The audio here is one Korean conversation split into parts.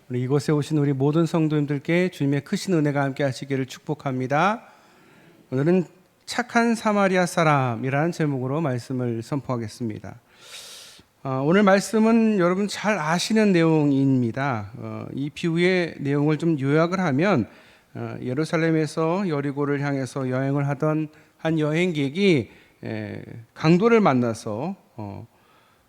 우리 이곳에 오신 우리 모든 성도님들께 주님의 크신 은혜가 함께 하시기를 축복합니다. 오늘은 착한 사마리아 사람이라는 제목으로 말씀을 선포하겠습니다. 오늘 말씀은 여러분 잘 아시는 내용입니다. 이 비유의 내용을 좀 요약을 하면 예루살렘에서 여리고를 향해서 여행을 하던 한 여행객이 강도를 만나서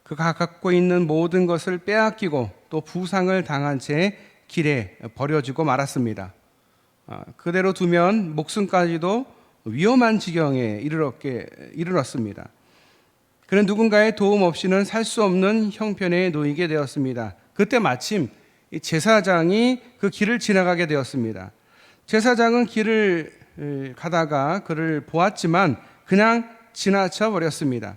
그가 갖고 있는 모든 것을 빼앗기고 또 부상을 당한 채 길에 버려지고 말았습니다. 그대로 두면 목숨까지도 위험한 지경에 이르렀습니다. 그는 누군가의 도움 없이는 살 수 없는 형편에 놓이게 되었습니다. 그때 마침 제사장이 그 길을 지나가게 되었습니다. 제사장은 길을 가다가 그를 보았지만 그냥 지나쳐 버렸습니다.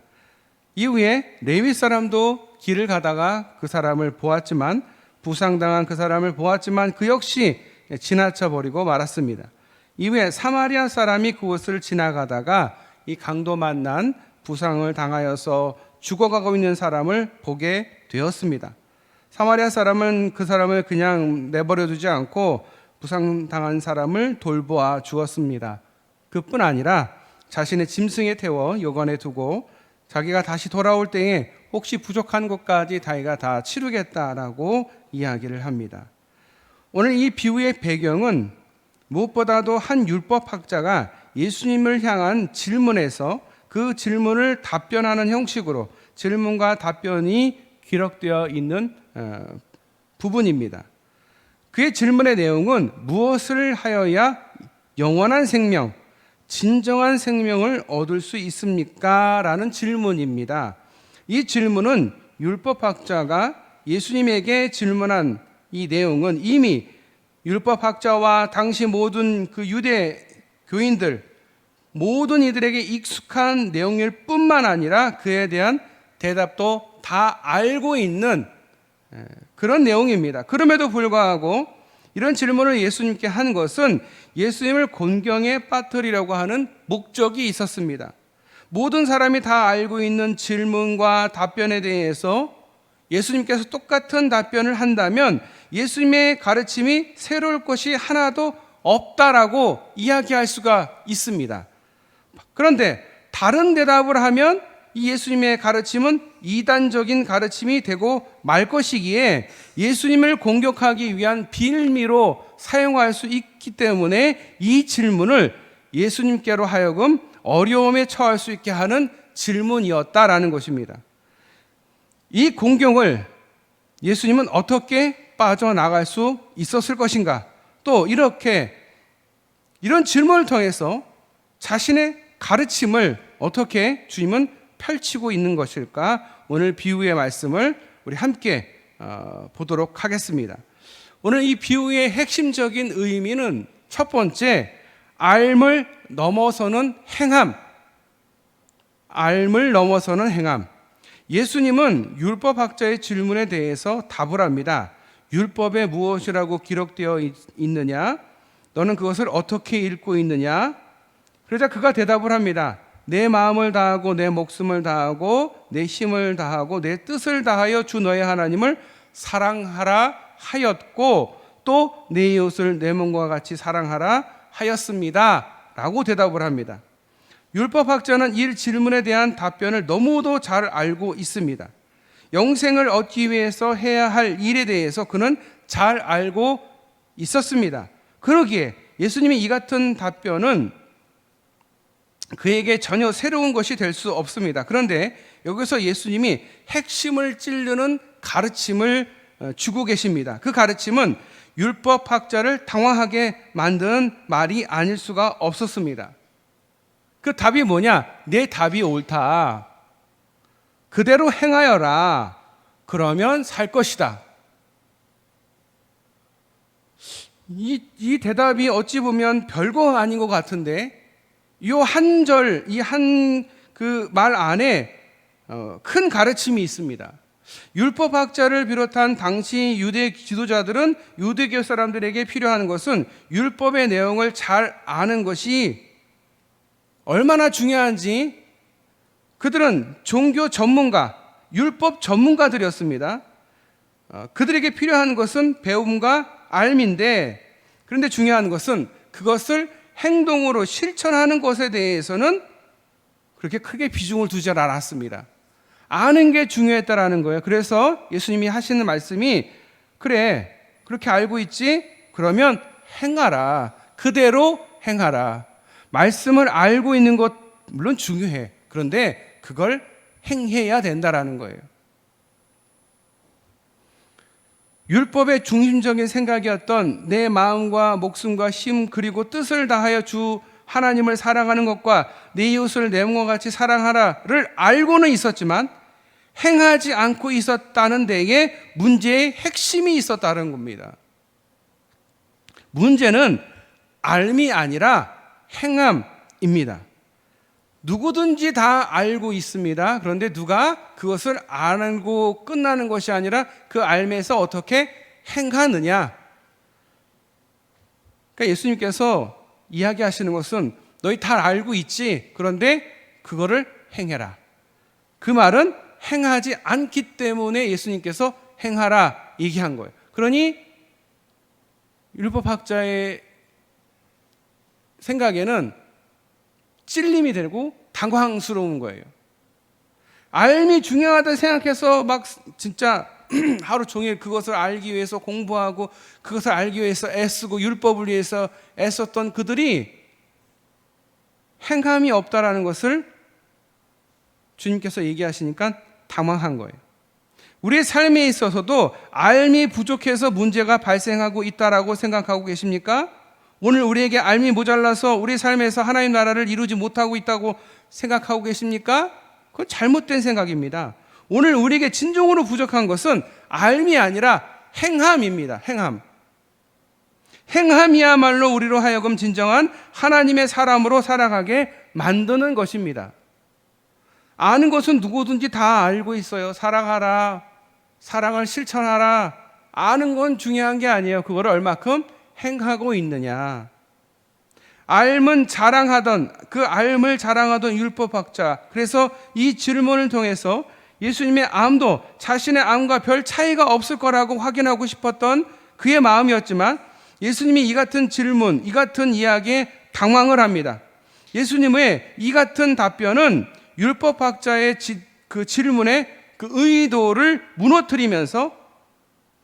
이후에 레위 사람도 길을 가다가 그 사람을 보았지만 부상당한 그 사람을 보았지만 그 역시 지나쳐 버리고 말았습니다. 이후에 사마리아 사람이 그곳을 지나가다가 이 강도 만난 부상을 당하여서 죽어가고 있는 사람을 보게 되었습니다. 사마리아 사람은 그 사람을 그냥 내버려 두지 않고 부상당한 사람을 돌보아 주었습니다. 그뿐 아니라 자신의 짐승에 태워 여관에 두고 자기가 다시 돌아올 때에 혹시 부족한 것까지 자기가 다 치르겠다라고 이야기를 합니다. 오늘 이 비유의 배경은 무엇보다도 한 율법학자가 예수님을 향한 질문에서 그 질문을 답변하는 형식으로 질문과 답변이 기록되어 있는 부분입니다. 그의 질문의 내용은 무엇을 하여야 영원한 생명, 진정한 생명을 얻을 수 있습니까? 라는 질문입니다. 이 질문은 율법학자가 예수님에게 질문한 이 내용은 이미 율법학자와 당시 모든 그 유대 교인들 모든 이들에게 익숙한 내용일 뿐만 아니라 그에 대한 대답도 다 알고 있는 그런 내용입니다. 그럼에도 불구하고 이런 질문을 예수님께 한 것은 예수님을 곤경에 빠뜨리려고 하는 목적이 있었습니다. 모든 사람이 다 알고 있는 질문과 답변에 대해서 예수님께서 똑같은 답변을 한다면 예수님의 가르침이 새로울 것이 하나도 없다라고 이야기할 수가 있습니다. 그런데 다른 대답을 하면 이 예수님의 가르침은 이단적인 가르침이 되고 말 것이기에 예수님을 공격하기 위한 빌미로 사용할 수 있기 때문에 이 질문을 예수님께로 하여금 어려움에 처할 수 있게 하는 질문이었다라는 것입니다. 이 공경을 예수님은 어떻게 빠져나갈 수 있었을 것인가? 또 이런 질문을 통해서 자신의 가르침을 어떻게 주님은 펼치고 있는 것일까? 오늘 비유의 말씀을 우리 함께 보도록 하겠습니다. 오늘 이 비유의 핵심적인 의미는 첫 번째, 알을 넘어서는 행함. 알을 넘어서는 행함. 예수님은 율법학자의 질문에 대해서 답을 합니다. 율법에 무엇이라고 기록되어 있느냐? 너는 그것을 어떻게 읽고 있느냐? 그러자 그가 대답을 합니다. 내 마음을 다하고 내 목숨을 다하고 내 힘을 다하고 내 뜻을 다하여 주 너의 하나님을 사랑하라 하였고 또 내 이웃을 내 몸과 같이 사랑하라 하였습니다 라고 대답을 합니다. 율법학자는 이 질문에 대한 답변을 너무도 잘 알고 있습니다. 영생을 얻기 위해서 해야 할 일에 대해서 그는 잘 알고 있었습니다. 그러기에 예수님이 이 같은 답변은 그에게 전혀 새로운 것이 될 수 없습니다. 그런데 여기서 예수님이 핵심을 찌르는 가르침을 주고 계십니다. 그 가르침은 율법학자를 당황하게 만드는 말이 아닐 수가 없었습니다. 그 답이 뭐냐? 내 답이 옳다. 그대로 행하여라. 그러면 살 것이다. 이 대답이 어찌 보면 별거 아닌 것 같은데 이 한 절, 이 한 그 말 안에 큰 가르침이 있습니다. 율법학자를 비롯한 당시 유대 지도자들은 유대교 사람들에게 필요한 것은 율법의 내용을 잘 아는 것이 얼마나 중요한지 그들은 종교 전문가, 율법 전문가들이었습니다. 그들에게 필요한 것은 배움과 알미인데, 그런데 중요한 것은 그것을 행동으로 실천하는 것에 대해서는 그렇게 크게 비중을 두지 않았습니다. 아는 게 중요했다라는 거예요. 그래서 예수님이 하시는 말씀이, 그래, 그렇게 알고 있지? 그러면 행하라. 그대로 행하라. 말씀을 알고 있는 것 물론 중요해. 그런데 그걸 행해야 된다라는 거예요. 율법의 중심적인 생각이었던 내 마음과 목숨과 힘 그리고 뜻을 다하여 주 하나님을 사랑하는 것과 내 이웃을 내 몸과 같이 사랑하라를 알고는 있었지만 행하지 않고 있었다는 데에 문제의 핵심이 있었다는 겁니다. 문제는 알미 아니라 행함입니다. 누구든지 다 알고 있습니다. 그런데 누가 그것을 알고 끝나는 것이 아니라 그 알미에서 어떻게 행하느냐. 그러니까 예수님께서 이야기하시는 것은 너희 다 알고 있지? 그런데 그거를 행해라. 그 말은 행하지 않기 때문에 예수님께서 행하라 얘기한 거예요. 그러니 율법학자의 생각에는 찔림이 되고 당황스러운 거예요. 알미 중요하다 생각해서 막 진짜 하루 종일 그것을 알기 위해서 공부하고 그것을 알기 위해서 애쓰고 율법을 위해서 애썼던 그들이 행함이 없다라는 것을 주님께서 얘기하시니까 당황한 거예요. 우리의 삶에 있어서도 알미 부족해서 문제가 발생하고 있다라고 생각하고 계십니까? 오늘 우리에게 알미 모자라서 우리 삶에서 하나님 나라를 이루지 못하고 있다고 생각하고 계십니까? 그건 잘못된 생각입니다. 오늘 우리에게 진정으로 부족한 것은 알미 아니라 행함입니다. 행함. 행함이야말로 우리로 하여금 진정한 하나님의 사람으로 살아가게 만드는 것입니다. 아는 것은 누구든지 다 알고 있어요. 사랑하라. 사랑을 실천하라. 아는 건 중요한 게 아니에요. 그거를 얼마큼 행하고 있느냐. 알을 자랑하던 율법학자, 그래서 이 질문을 통해서 예수님의 암도 자신의 암과 별 차이가 없을 거라고 확인하고 싶었던 그의 마음이었지만 예수님이 이 같은 질문, 이 같은 이야기에 당황을 합니다. 예수님의 이 같은 답변은 율법학자의 그 질문의 그 의도를 무너뜨리면서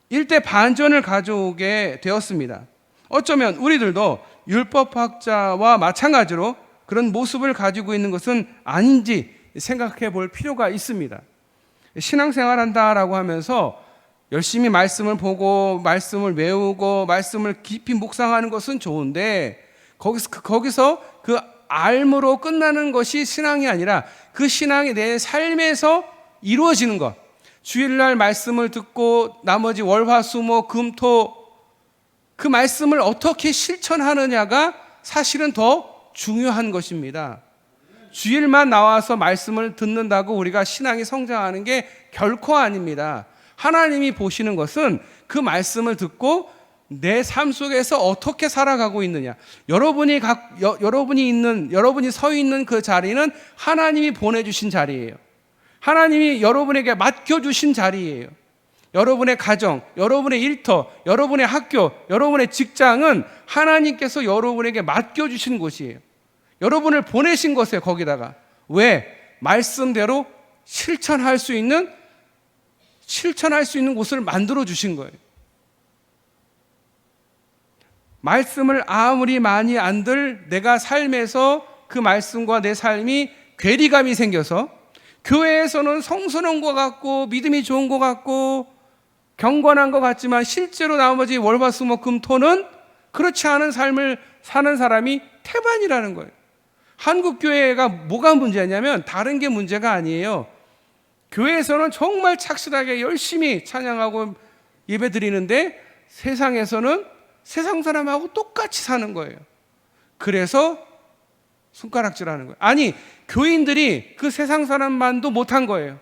일대 반전을 가져오게 되었습니다. 어쩌면 우리들도 율법학자와 마찬가지로 그런 모습을 가지고 있는 것은 아닌지 생각해 볼 필요가 있습니다. 신앙생활한다라고 하면서 열심히 말씀을 보고 말씀을 외우고 말씀을 깊이 묵상하는 것은 좋은데 거기서 그 알므로 끝나는 것이 신앙이 아니라 그 신앙이 내 삶에서 이루어지는 것. 주일날 말씀을 듣고 나머지 월화수목 금토 그 말씀을 어떻게 실천하느냐가 사실은 더 중요한 것입니다. 주일만 나와서 말씀을 듣는다고 우리가 신앙이 성장하는 게 결코 아닙니다. 하나님이 보시는 것은 그 말씀을 듣고 내 삶 속에서 어떻게 살아가고 있느냐. 여러분이 서 있는 그 자리는 하나님이 보내주신 자리예요. 하나님이 여러분에게 맡겨주신 자리예요. 여러분의 가정, 여러분의 일터, 여러분의 학교, 여러분의 직장은 하나님께서 여러분에게 맡겨주신 곳이에요. 여러분을 보내신 것이에요. 거기다가 왜? 말씀대로 실천할 수 있는 곳을 만들어 주신 거예요. 말씀을 아무리 많이 안들 내가 삶에서 그 말씀과 내 삶이 괴리감이 생겨서 교회에서는 성스러운 것 같고 믿음이 좋은 것 같고 경건한 것 같지만 실제로 나머지 월화수목금토는 그렇지 않은 삶을 사는 사람이 태반이라는 거예요. 한국 교회가 뭐가 문제냐면 다른 게 문제가 아니에요. 교회에서는 정말 착실하게 열심히 찬양하고 예배 드리는데 세상에서는 세상 사람하고 똑같이 사는 거예요. 그래서 손가락질하는 거예요. 아니, 교인들이 그 세상 사람만도 못한 거예요.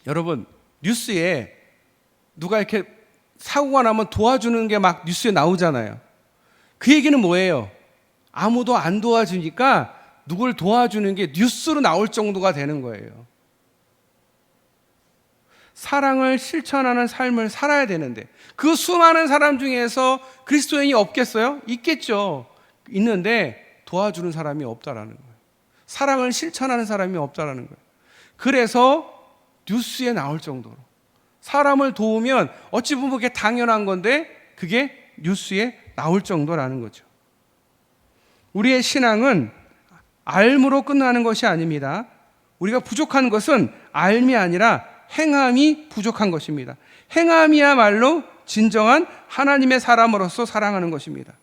여러분, 뉴스에 누가 이렇게 사고가 나면 도와주는 게 막 뉴스에 나오잖아요. 그 얘기는 뭐예요? 아무도 안 도와주니까 누굴 도와주는 게 뉴스로 나올 정도가 되는 거예요. 사랑을 실천하는 삶을 살아야 되는데 그 수많은 사람 중에서 그리스도인이 없겠어요? 있겠죠. 있는데 도와주는 사람이 없다라는 거예요. 사랑을 실천하는 사람이 없다라는 거예요. 그래서 뉴스에 나올 정도로 사람을 도우면 어찌 보면 그게 당연한 건데 그게 뉴스에 나올 정도라는 거죠. 우리의 신앙은 알므로 끝나는 것이 아닙니다. 우리가 부족한 것은 알미 아니라 행함이 부족한 것입니다. 행함이야말로 진정한 하나님의 사람으로서 사랑하는 것입니다.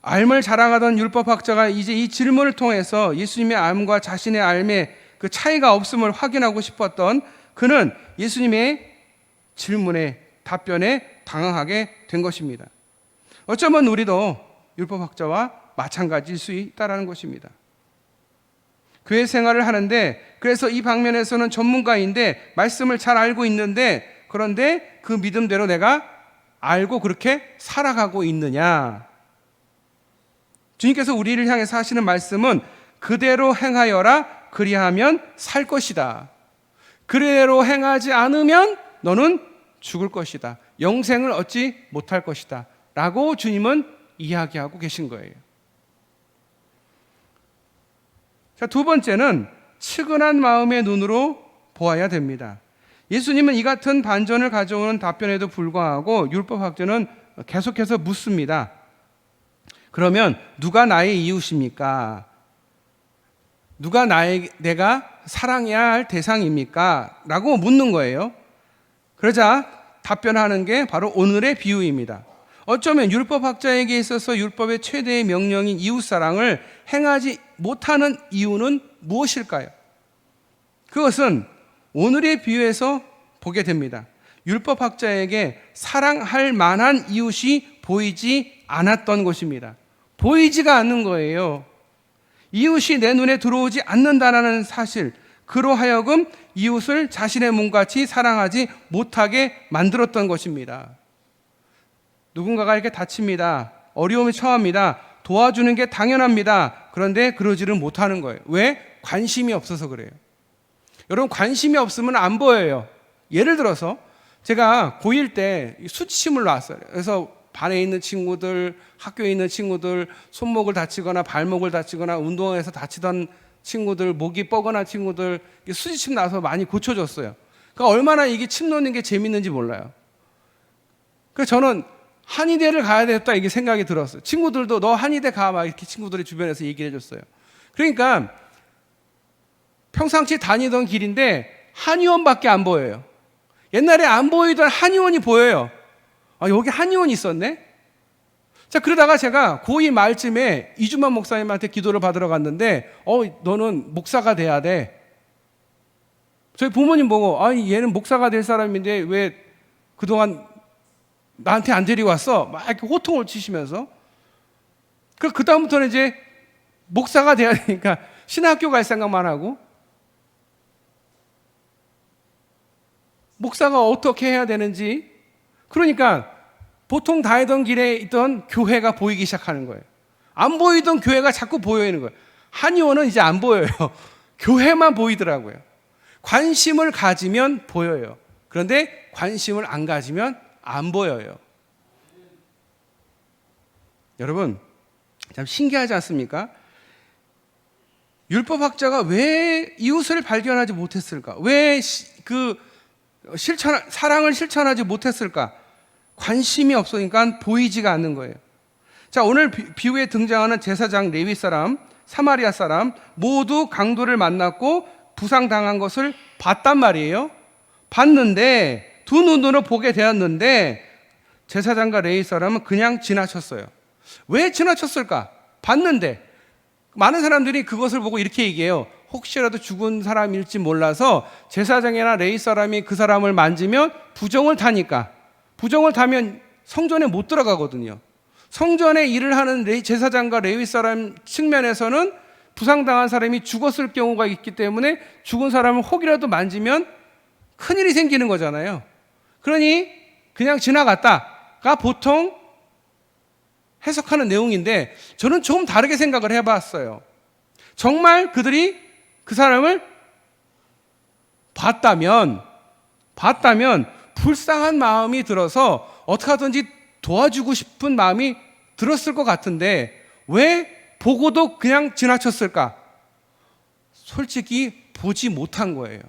알을 자랑하던 율법학자가 이제 이 질문을 통해서 예수님의 알과 자신의 알의 그 차이가 없음을 확인하고 싶었던 그는 예수님의 질문에 답변에 당황하게 된 것입니다. 어쩌면 우리도 율법학자와 마찬가지일 수 있다는 것입니다. 교회 생활을 하는데 그래서 이 방면에서는 전문가인데 말씀을 잘 알고 있는데 그런데 그 믿음대로 내가 알고 그렇게 살아가고 있느냐. 주님께서 우리를 향해서 하시는 말씀은 그대로 행하여라 그리하면 살 것이다. 그대로 행하지 않으면 너는 죽을 것이다. 영생을 얻지 못할 것이다. 라고 주님은 이야기하고 계신 거예요. 자, 두 번째는 측은한 마음의 눈으로 보아야 됩니다. 예수님은 이 같은 반전을 가져오는 답변에도 불구하고 율법학자는 계속해서 묻습니다. 그러면 누가 나의 이웃입니까? 누가 내가 사랑해야 할 대상입니까? 라고 묻는 거예요. 그러자 답변하는 게 바로 오늘의 비유입니다. 어쩌면 율법학자에게 있어서 율법의 최대의 명령인 이웃사랑을 행하지 못하는 이유는 무엇일까요? 그것은 오늘의 비유에서 보게 됩니다. 율법학자에게 사랑할 만한 이웃이 보이지 않았던 것입니다. 보이지가 않는 거예요. 이웃이 내 눈에 들어오지 않는다는 사실, 그로 하여금 이웃을 자신의 몸같이 사랑하지 못하게 만들었던 것입니다. 누군가가 이렇게 다칩니다. 어려움에 처합니다. 도와주는 게 당연합니다. 그런데 그러지를 못하는 거예요. 왜? 관심이 없어서 그래요. 여러분, 관심이 없으면 안 보여요. 예를 들어서 제가 고1 때 수치심을 놨어요. 그래서 반에 있는 친구들, 학교에 있는 친구들, 손목을 다치거나 발목을 다치거나 운동에서 다치던 친구들, 목이 뻐근한 친구들 수치심 나서 많이 고쳐줬어요. 그러니까 얼마나 이게 침 놓는 게 재밌는지 몰라요. 그래서 저는 한의대를 가야 되겠다 이게 생각이 들었어요. 친구들도 너 한의대 가 막 이렇게 친구들이 주변에서 얘기를 해줬어요. 그러니까 평상시 다니던 길인데 한의원밖에 안 보여요. 옛날에 안 보이던 한의원이 보여요. 아, 여기 한의원이 있었네? 자, 그러다가 제가 고2 말쯤에 이주만 목사님한테 기도를 받으러 갔는데 너는 목사가 돼야 돼. 저희 부모님 보고 얘는 목사가 될 사람인데 왜 그동안 나한테 안 데리고 왔어? 막 이렇게 호통을 치시면서 그 다음부터는 이제 목사가 돼야 되니까 신학교 갈 생각만 하고 목사가 어떻게 해야 되는지 그러니까 보통 다니던 길에 있던 교회가 보이기 시작하는 거예요. 안 보이던 교회가 자꾸 보이는 거예요. 한의원은 이제 안 보여요. 교회만 보이더라고요. 관심을 가지면 보여요. 그런데 관심을 안 가지면 안 보여요. 여러분, 참 신기하지 않습니까? 율법학자가 왜 이웃을 발견하지 못했을까? 왜 사랑을 실천하지 못했을까? 관심이 없으니까 보이지가 않는 거예요. 자, 오늘 비유에 등장하는 제사장, 레위 사람, 사마리아 사람 모두 강도를 만났고 부상당한 것을 봤단 말이에요. 봤는데 두 눈으로 보게 되었는데 제사장과 레위 사람은 그냥 지나쳤어요. 왜 지나쳤을까? 봤는데 많은 사람들이 그것을 보고 이렇게 얘기해요. 혹시라도 죽은 사람일지 몰라서 제사장이나 레위 사람이 그 사람을 만지면 부정을 타니까 부정을 타면 성전에 못 들어가거든요. 성전에 일을 하는 제사장과 레위 사람 측면에서는 부상당한 사람이 죽었을 경우가 있기 때문에 죽은 사람을 혹이라도 만지면 큰일이 생기는 거잖아요. 그러니 그냥 지나갔다가 보통 해석하는 내용인데 저는 좀 다르게 생각을 해봤어요. 정말 그들이 그 사람을 봤다면 불쌍한 마음이 들어서 어떻게 하든지 도와주고 싶은 마음이 들었을 것 같은데 왜 보고도 그냥 지나쳤을까? 솔직히 보지 못한 거예요.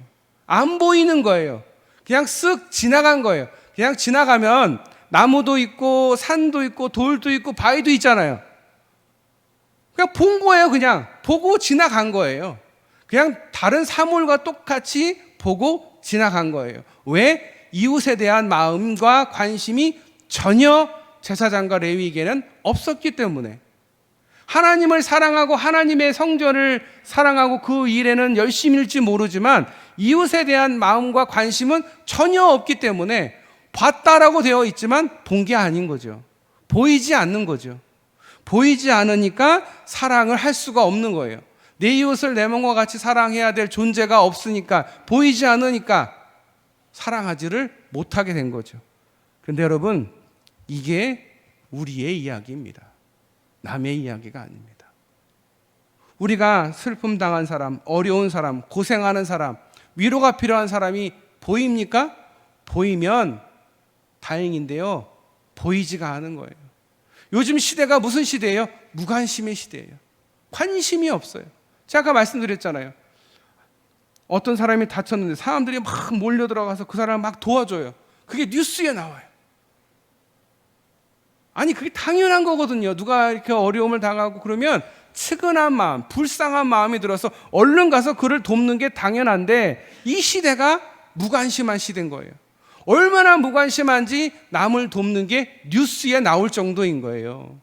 안 보이는 거예요. 그냥 쓱 지나간 거예요. 그냥 지나가면 나무도 있고 산도 있고 돌도 있고 바위도 있잖아요. 그냥 본 거예요. 그냥 보고 지나간 거예요. 그냥 다른 사물과 똑같이 보고 지나간 거예요. 왜? 이웃에 대한 마음과 관심이 전혀 제사장과 레위에게는 없었기 때문에. 하나님을 사랑하고 하나님의 성전을 사랑하고 그 일에는 열심일지 모르지만 이웃에 대한 마음과 관심은 전혀 없기 때문에 봤다라고 되어 있지만 본 게 아닌 거죠. 보이지 않는 거죠. 보이지 않으니까 사랑을 할 수가 없는 거예요. 내 이웃을 내 몸과 같이 사랑해야 될 존재가 없으니까, 보이지 않으니까 사랑하지를 못하게 된 거죠. 그런데 여러분, 이게 우리의 이야기입니다. 남의 이야기가 아닙니다. 우리가 슬픔 당한 사람, 어려운 사람, 고생하는 사람, 위로가 필요한 사람이 보입니까? 보이면 다행인데요, 보이지가 않은 거예요. 요즘 시대가 무슨 시대예요? 무관심의 시대예요. 관심이 없어요. 제가 아까 말씀드렸잖아요. 어떤 사람이 다쳤는데 사람들이 막 몰려 들어가서 그 사람을 막 도와줘요. 그게 뉴스에 나와요. 아니, 그게 당연한 거거든요. 누가 이렇게 어려움을 당하고 그러면 측은한 마음, 불쌍한 마음이 들어서 얼른 가서 그를 돕는 게 당연한데, 이 시대가 무관심한 시대인 거예요. 얼마나 무관심한지 남을 돕는 게 뉴스에 나올 정도인 거예요.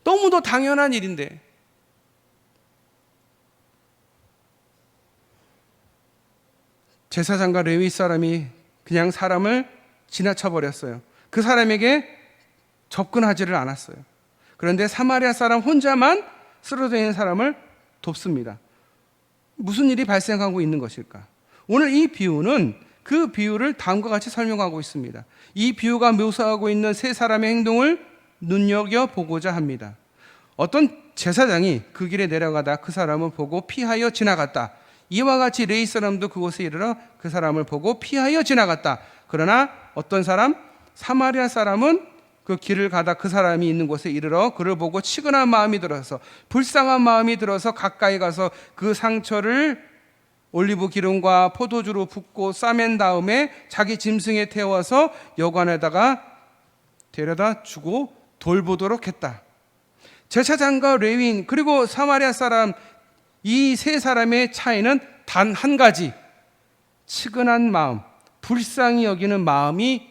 너무도 당연한 일인데. 제사장과 레위 사람이 그냥 사람을 지나쳐 버렸어요. 그 사람에게 접근하지를 않았어요. 그런데 사마리아 사람 혼자만 쓰러져 있는 사람을 돕습니다. 무슨 일이 발생하고 있는 것일까? 오늘 이 비유는 그 비유를 다음과 같이 설명하고 있습니다. 이 비유가 묘사하고 있는 세 사람의 행동을 눈여겨보고자 합니다. 어떤 제사장이 그 길에 내려가다 그 사람을 보고 피하여 지나갔다. 이와 같이 레위 사람도 그곳에 이르러 그 사람을 보고 피하여 지나갔다. 그러나 어떤 사람, 사마리아 사람은 그 길을 가다 그 사람이 있는 곳에 이르러 그를 보고 치근한 마음이 들어서, 불쌍한 마음이 들어서 가까이 가서 그 상처를 올리브 기름과 포도주로 붓고 싸맨 다음에 자기 짐승에 태워서 여관에다가 데려다 주고 돌보도록 했다. 제사장과 레위인 그리고 사마리아 사람, 이 세 사람의 차이는 단 한 가지, 치근한 마음, 불쌍히 여기는 마음이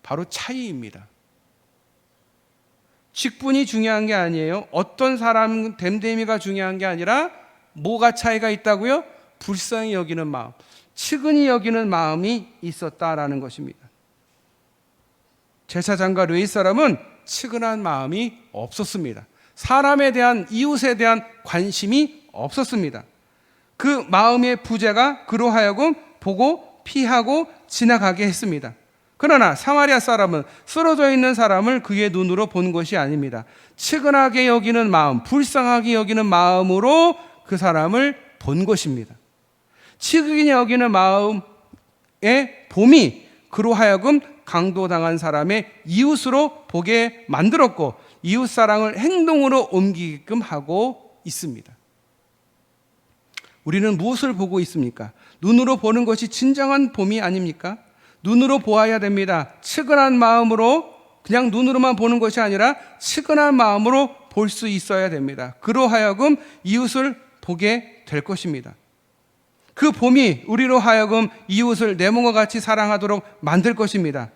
바로 차이입니다. 직분이 중요한 게 아니에요. 어떤 사람 됨됨이가 중요한 게 아니라 뭐가 차이가 있다고요? 불쌍히 여기는 마음, 측은히 여기는 마음이 있었다라는 것입니다. 제사장과 레위 사람은 측은한 마음이 없었습니다. 사람에 대한, 이웃에 대한 관심이 없었습니다. 그 마음의 부재가 그로 하여금 보고 피하고 지나가게 했습니다. 그러나 사마리아 사람은 쓰러져 있는 사람을 그의 눈으로 본 것이 아닙니다. 측은하게 여기는 마음, 불쌍하게 여기는 마음으로 그 사람을 본 것입니다. 측은히 여기는 마음의 봄이 그로 하여금 강도당한 사람의 이웃으로 보게 만들었고, 이웃 사랑을 행동으로 옮기게끔 하고 있습니다. 우리는 무엇을 보고 있습니까? 눈으로 보는 것이 진정한 봄이 아닙니까? 눈으로 보아야 됩니다. 측은한 마음으로, 그냥 눈으로만 보는 것이 아니라 측은한 마음으로 볼 수 있어야 됩니다. 그로 하여금 이웃을 보게 될 것입니다. 그 봄이 우리로 하여금 이웃을 내 몸과 같이 사랑하도록 만들 것입니다.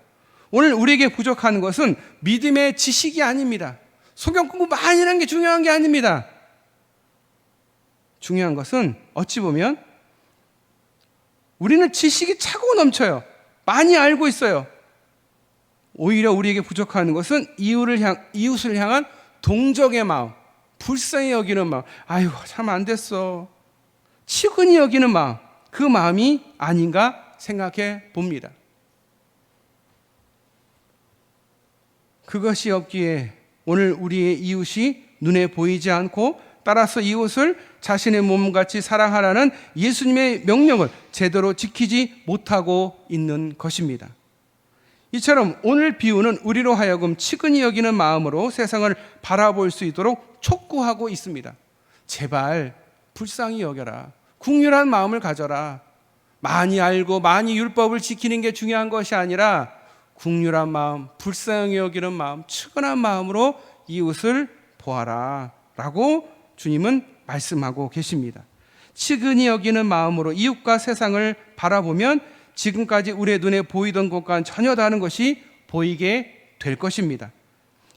오늘 우리에게 부족한 것은 믿음의 지식이 아닙니다. 성경 공부 많이 하는 게 중요한 게 아닙니다. 중요한 것은 어찌 보면 우리는 지식이 차고 넘쳐요. 많이 알고 있어요. 오히려 우리에게 부족한 것은 이웃을 향한 동정의 마음, 불쌍히 여기는 마음, 아이고 참 안 됐어, 치근히 여기는 마음, 그 마음이 아닌가 생각해 봅니다. 그것이 없기에 오늘 우리의 이웃이 눈에 보이지 않고 따라서 이웃을 자신의 몸같이 사랑하라는 예수님의 명령을 제대로 지키지 못하고 있는 것입니다. 이처럼 오늘 비유는 우리로 하여금 측은히 여기는 마음으로 세상을 바라볼 수 있도록 촉구하고 있습니다. 제발 불쌍히 여겨라. 국률한 마음을 가져라. 많이 알고 많이 율법을 지키는 게 중요한 것이 아니라 국률한 마음, 불쌍히 여기는 마음, 측은한 마음으로 이웃을 보아라 라고 주님은 말씀하고 계십니다. 측은히 여기는 마음으로 이웃과 세상을 바라보면 지금까지 우리의 눈에 보이던 것과는 전혀 다른 것이 보이게 될 것입니다.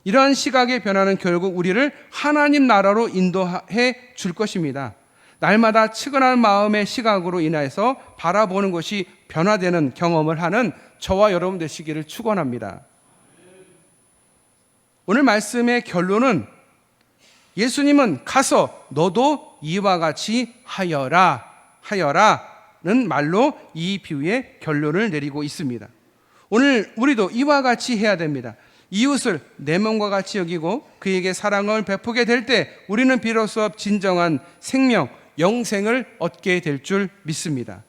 이러한 시각의 변화는 결국 우리를 하나님 나라로 인도해 줄 것입니다. 날마다 측은한 마음의 시각으로 인해서 바라보는 것이 변화되는 경험을 하는 저와 여러분 되시기를 축원합니다. 오늘 말씀의 결론은 예수님은 가서 너도 이와 같이 하여라는 말로 이 비유의 결론을 내리고 있습니다. 오늘 우리도 이와 같이 해야 됩니다. 이웃을 내 몸과 같이 여기고 그에게 사랑을 베푸게 될 때 우리는 비로소 진정한 생명, 영생을 얻게 될 줄 믿습니다.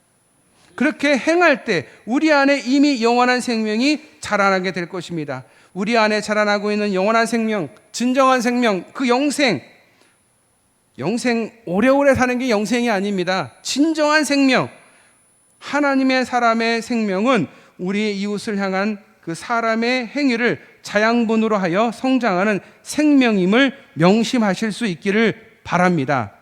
그렇게 행할 때 우리 안에 이미 영원한 생명이 자라나게 될 것입니다. 우리 안에 자라나고 있는 영원한 생명, 진정한 생명, 그 영생 오래오래 사는 게 영생이 아닙니다. 진정한 생명, 하나님의 사람의 생명은 우리의 이웃을 향한 그 사람의 행위를 자양분으로 하여 성장하는 생명임을 명심하실 수 있기를 바랍니다.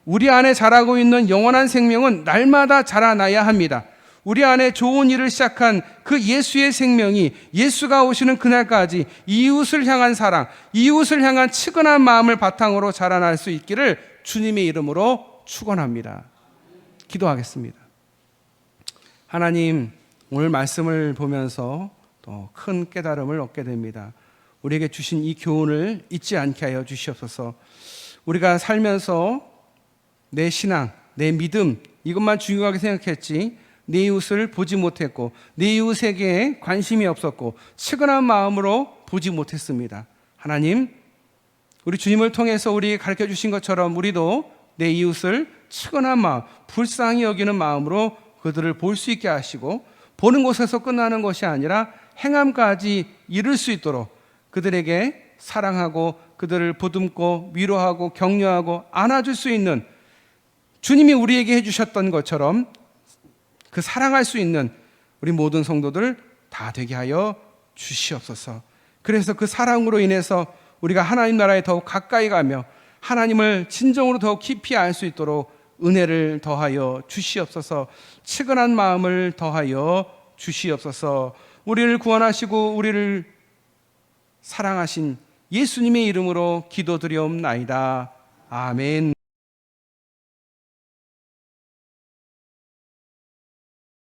우리 안에 자라고 있는 영원한 생명은 날마다 자라나야 합니다. 우리 안에 좋은 일을 시작한 그 예수의 생명이 예수가 오시는 그날까지 이웃을 향한 사랑, 이웃을 향한 측은한 마음을 바탕으로 자라날 수 있기를 주님의 이름으로 축원합니다. 기도하겠습니다. 하나님, 오늘 말씀을 보면서 또 큰 깨달음을 얻게 됩니다. 우리에게 주신 이 교훈을 잊지 않게 하여 주시옵소서. 우리가 살면서 내 신앙, 내 믿음 이것만 중요하게 생각했지 내 이웃을 보지 못했고 내 이웃에게 관심이 없었고 측은한 마음으로 보지 못했습니다. 하나님, 우리 주님을 통해서 우리 가르쳐 주신 것처럼 우리도 내 이웃을 측은한 마음, 불쌍히 여기는 마음으로 그들을 볼 수 있게 하시고 보는 곳에서 끝나는 것이 아니라 행함까지 이룰 수 있도록 그들에게 사랑하고 그들을 보듬고 위로하고 격려하고 안아줄 수 있는 주님이 우리에게 해주셨던 것처럼 그 사랑할 수 있는 우리 모든 성도들 다 되게 하여 주시옵소서. 그래서 그 사랑으로 인해서 우리가 하나님 나라에 더욱 가까이 가며 하나님을 진정으로 더욱 깊이 알 수 있도록 은혜를 더하여 주시옵소서. 측은한 마음을 더하여 주시옵소서. 우리를 구원하시고 우리를 사랑하신 예수님의 이름으로 기도드리옵나이다. 아멘.